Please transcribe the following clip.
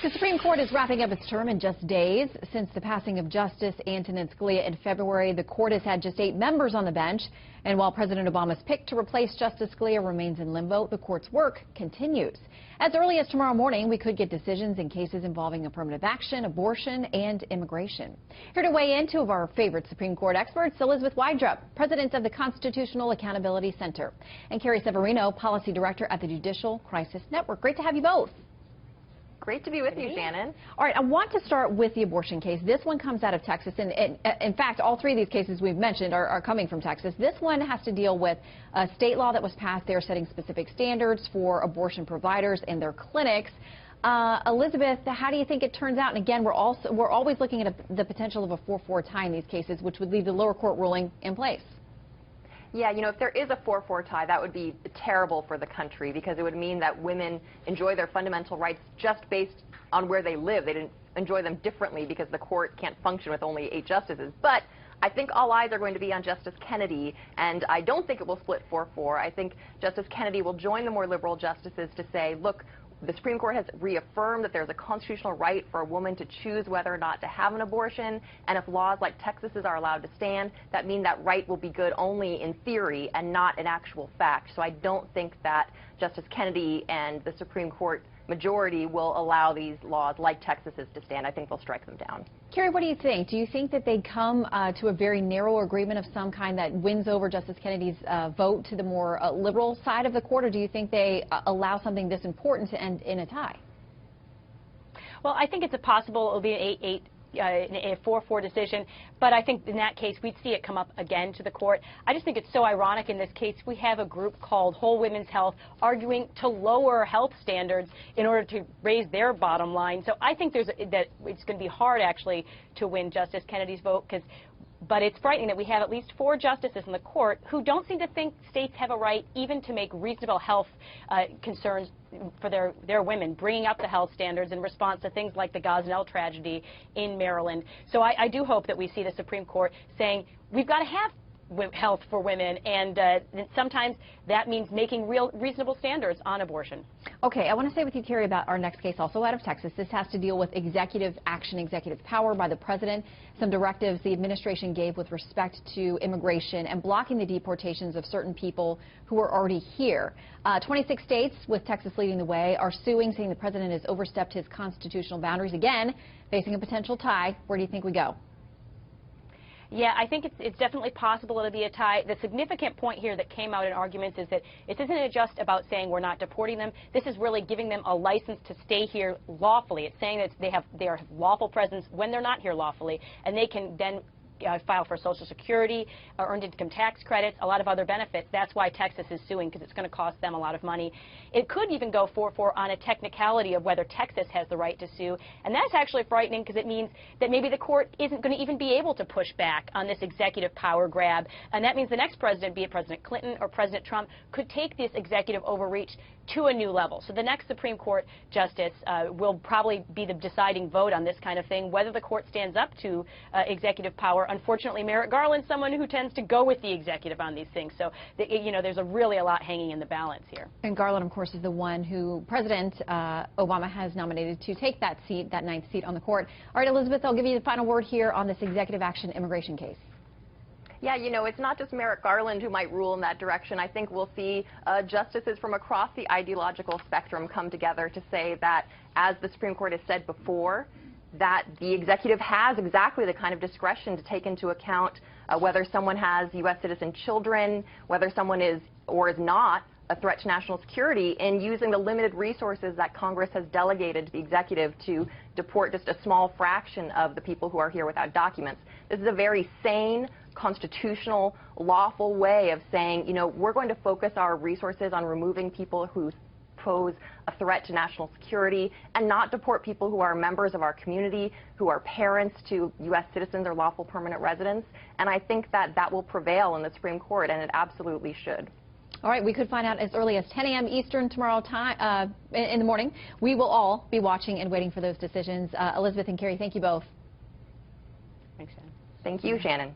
The Supreme Court is wrapping up its term in just days. Since the passing of Justice Antonin Scalia in February, the court has had just 8 members on the bench. And while President Obama's pick to replace Justice Scalia remains in limbo, the court's work continues. As early as tomorrow morning, we could get decisions in cases involving affirmative action, abortion, and immigration. Here to weigh in, 2 of our favorite Supreme Court experts, Elizabeth Wydrup, president of the Constitutional Accountability Center, and Carrie Severino, policy director at the Judicial Crisis Network. Great to have you both. Great to be with you, Shannon. All right, I want to start with the abortion case. This one comes out of Texas, and in fact, all 3 of these cases we've mentioned are coming from Texas. This one has to deal with a state law that was passed there setting specific standards for abortion providers and their clinics. Elizabeth, how do you think it turns out? And again, we're always looking at the potential of a 4-4 tie in these cases, which would leave the lower court ruling in place. Yeah, you know, if there is a 4-4 tie, that would be terrible for the country because it would mean that women enjoy their fundamental rights just based on where they live. They didn't enjoy them differently because the court can't function with only 8 justices. But I think all eyes are going to be on Justice Kennedy, and I don't think it will split 4-4. I think Justice Kennedy will join the more liberal justices to say, look, the Supreme Court has reaffirmed that there's a constitutional right for a woman to choose whether or not to have an abortion, and if laws like Texas's are allowed to stand, that means that right will be good only in theory and not in actual fact. So I don't think that Justice Kennedy and the Supreme Court majority will allow these laws like Texas's to stand. I think they'll strike them down. Carrie, what do you think? Do you think that they come to a very narrow agreement of some kind that wins over Justice Kennedy's vote to the more liberal side of the court, or do you think they allow something this important to end in a tie? Well, I think it's possible it'll be an 4-4 decision, but I think in that case we'd see it come up again to the court. I just think it's so ironic in this case we have a group called Whole Women's Health arguing to lower health standards in order to raise their bottom line. So I think that it's going to be hard actually to win Justice Kennedy's vote, but it's frightening that we have at least 4 justices in the court who don't seem to think states have a right even to make reasonable health concerns for their women, bringing up the health standards in response to things like the Gosnell tragedy in Maryland. So I do hope that we see the Supreme Court saying we've got to have health for women, and sometimes that means making reasonable standards on abortion. Okay, I want to stay with you, Carrie, about our next case, also out of Texas. This has to deal with executive action, executive power by the president, some directives the administration gave with respect to immigration and blocking the deportations of certain people who are already here. 26 states, with Texas leading the way, are suing, saying the president has overstepped his constitutional boundaries again, facing a potential tie. Where do you think we go? Yeah, I think it's definitely possible it'll be a tie. The significant point here that came out in arguments is that it isn't just about saying we're not deporting them. This is really giving them a license to stay here lawfully. It's saying that they are lawful presence when they're not here lawfully, and they can then file for Social Security, earned income tax credits, a lot of other benefits. That's why Texas is suing, because it's going to cost them a lot of money. It could even go 4-4 on a technicality of whether Texas has the right to sue, and that's actually frightening because it means that maybe the court isn't going to even be able to push back on this executive power grab, and that means the next president, be it President Clinton or President Trump, could take this executive overreach to a new level. So the next Supreme Court justice will probably be the deciding vote on this kind of thing, whether the court stands up to executive power. Unfortunately, Merrick Garland's someone who tends to go with the executive on these things. So, there's really a lot hanging in the balance here. And Garland, of course, is the one who President Obama has nominated to take that seat, that 9th seat on the court. All right, Elizabeth, I'll give you the final word here on this executive action immigration case. Yeah, you know, it's not just Merrick Garland who might rule in that direction. I think we'll see justices from across the ideological spectrum come together to say that, as the Supreme Court has said before, that the executive has exactly the kind of discretion to take into account whether someone has U.S. citizen children, whether someone is or is not a threat to national security, in using the limited resources that Congress has delegated to the executive to deport just a small fraction of the people who are here without documents. This is a very sane, constitutional, lawful way of saying, you know, we're going to focus our resources on removing people who pose a threat to national security and not deport people who are members of our community, who are parents to U.S. citizens or lawful permanent residents. And I think that that will prevail in the Supreme Court, and it absolutely should. All right, we could find out as early as 10 a.m. Eastern tomorrow in the morning. We will all be watching and waiting for those decisions. Elizabeth and Carrie, thank you both. Thanks, Shannon. Thank you, Shannon.